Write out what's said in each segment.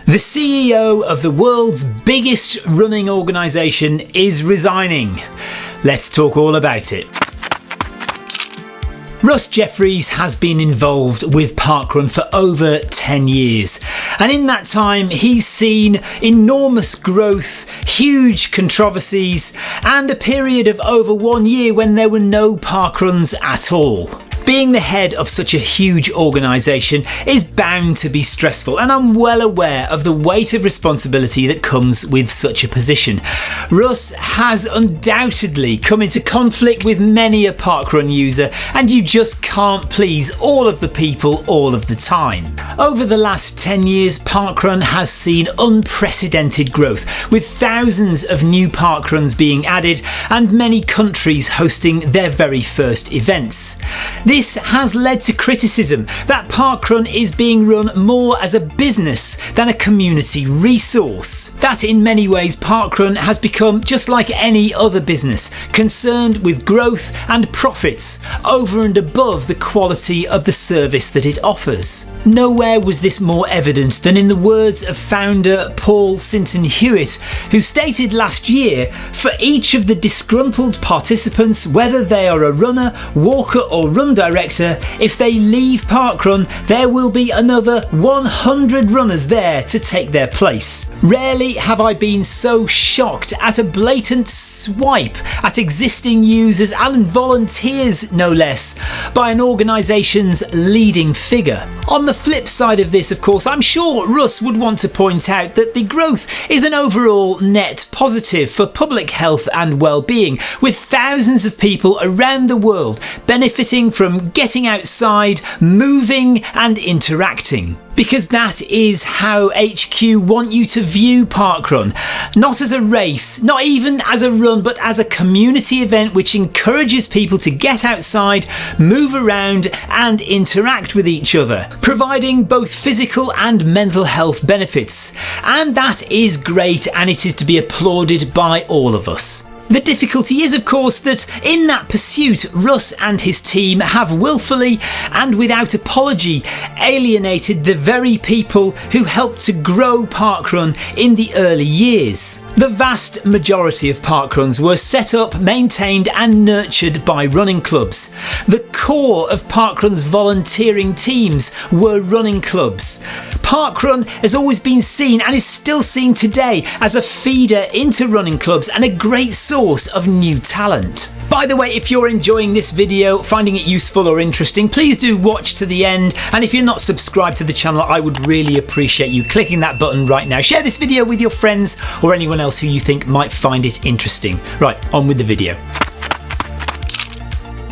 The CEO of the world's biggest running organisation is resigning. Let's talk all about it. Russ Jefferys has been involved with Parkrun for over 10 years, and in that time he's seen enormous growth, huge controversies, and a period of over 1 year when there were no parkruns at all. Being the head of such a huge organisation is bound to be stressful, and I'm well aware of the weight of responsibility that comes with such a position. Russ has undoubtedly come into conflict with many a Parkrun user, and you just can't please all of the people all of the time. Over the last 10 years, Parkrun has seen unprecedented growth, with thousands of new Parkruns being added and many countries hosting their very first events. This has led to criticism that Parkrun is being run more as a business than a community resource. That in many ways Parkrun has become just like any other business, concerned with growth and profits over and above the quality of the service that it offers. Nowhere was this more evident than in the words of founder Paul Sinton-Hewitt, who stated last year, "For each of the disgruntled participants, whether they are a runner, walker or run director, if they leave Parkrun, there will be another 100 runners there to take their place." Rarely have I been so shocked at a blatant swipe at existing users and volunteers, no less, by an organisation's leading figure. On the flip side of this, of course, I'm sure Russ would want to point out that the growth is an overall net positive for public health and well-being, with thousands of people around the world benefiting from getting outside, moving and interacting. Because that is how HQ want you to view Parkrun. Not as a race, not even as a run, but as a community event which encourages people to get outside, move around and interact with each other, providing both physical and mental health benefits. And that is great, and it is to be applauded by all of us. The difficulty is, of course, that in that pursuit, Russ and his team have willfully and without apology alienated the very people who helped to grow Parkrun in the early years. The vast majority of Parkruns were set up, maintained and nurtured by running clubs. The core of Parkrun's volunteering teams were running clubs. Parkrun has always been seen, and is still seen today, as a feeder into running clubs and a great source of new talent. By the way, if you're enjoying this video, finding it useful or interesting, please do watch to the end. And if you're not subscribed to the channel, I would really appreciate you clicking that button right now. Share this video with your friends or anyone else who you think might find it interesting. Right, on with the video.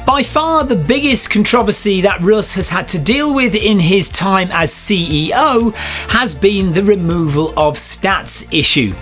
By far the biggest controversy that Russ has had to deal with in his time as CEO has been the removal of stats issue.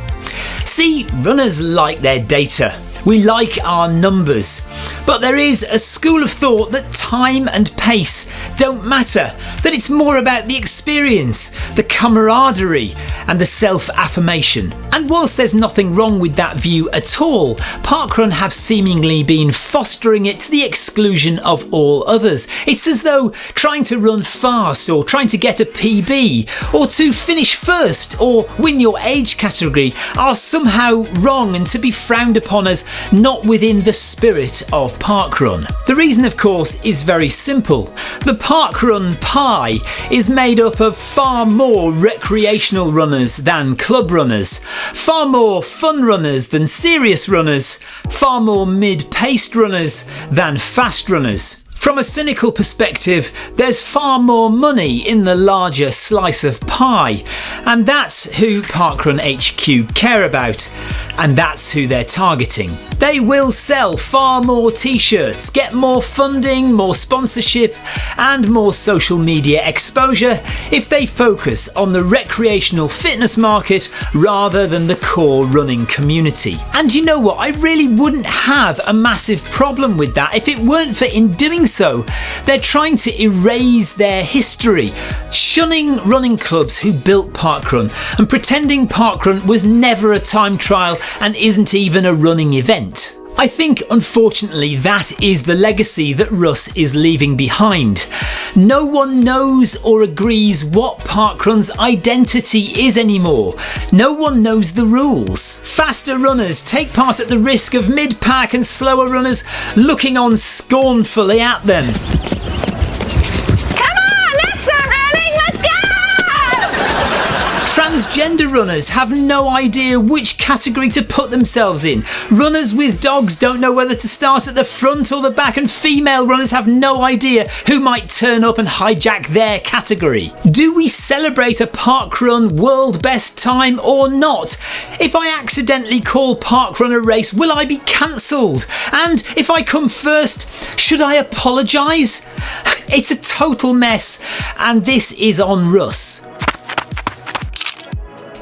See, runners like their data. We like our numbers. But there is a school of thought that time and pace don't matter, that it's more about the experience, the camaraderie and the self-affirmation. And whilst there's nothing wrong with that view at all, Parkrun have seemingly been fostering it to the exclusion of all others. It's as though trying to run fast or trying to get a PB or to finish first or win your age category are somehow wrong and to be frowned upon as not within the spirit of Parkrun. The reason, of course, is very simple. The Parkrun pie is made up of far more recreational runners than club runners, far more fun runners than serious runners, far more mid-paced runners than fast runners. From a cynical perspective, there's far more money in the larger slice of pie, and that's who Parkrun HQ care about, and that's who they're targeting. They will sell far more t-shirts, get more funding, more sponsorship and more social media exposure if they focus on the recreational fitness market rather than the core running community. And you know what, I really wouldn't have a massive problem with that if it weren't for, in doing so, they're trying to erase their history, shunning running clubs who built Parkrun and pretending Parkrun was never a time trial and isn't even a running event. I think, unfortunately, that is the legacy that Russ is leaving behind. No one knows or agrees what Parkrun's identity is anymore. No one knows the rules. Faster runners take part at the risk of mid-pack and slower runners looking on scornfully at them. Transgender runners have no idea which category to put themselves in. Runners with dogs don't know whether to start at the front or the back, and female runners have no idea who might turn up and hijack their category. Do we celebrate a parkrun world best time or not? If I accidentally call parkrun a race, will I be cancelled? And if I come first, should I apologise? It's a total mess, and this is on Russ.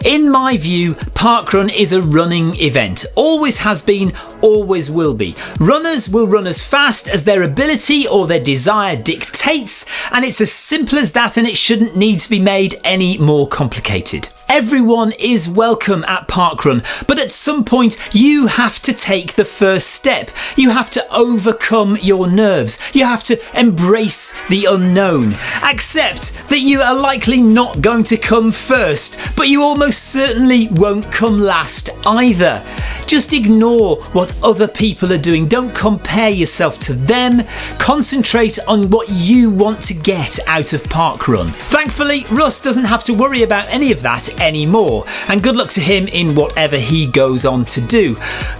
In my view, Parkrun is a running event. Always has been, always will be. Runners will run as fast as their ability or their desire dictates, and it's as simple as that, and it shouldn't need to be made any more complicated. Everyone is welcome at Parkrun, but at some point you have to take the first step. You have to overcome your nerves. You have to embrace the unknown. Accept that you are likely not going to come first, but you almost certainly won't come last either. Just ignore what other people are doing. Don't compare yourself to them. Concentrate on what you want to get out of Parkrun. Thankfully, Russ doesn't have to worry about any of that anymore, and good luck to him in whatever he goes on to do.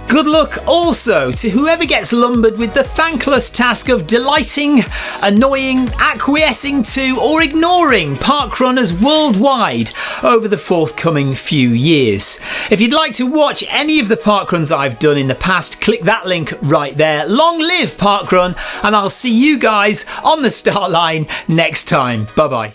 Good luck also to whoever gets lumbered with the thankless task of delighting, annoying, acquiescing to, or ignoring parkrunners worldwide over the forthcoming few years. If you'd like to watch any of the parkruns I've done in the past, click that link right there. Long live Parkrun, and I'll see you guys on the start line next time. Bye bye.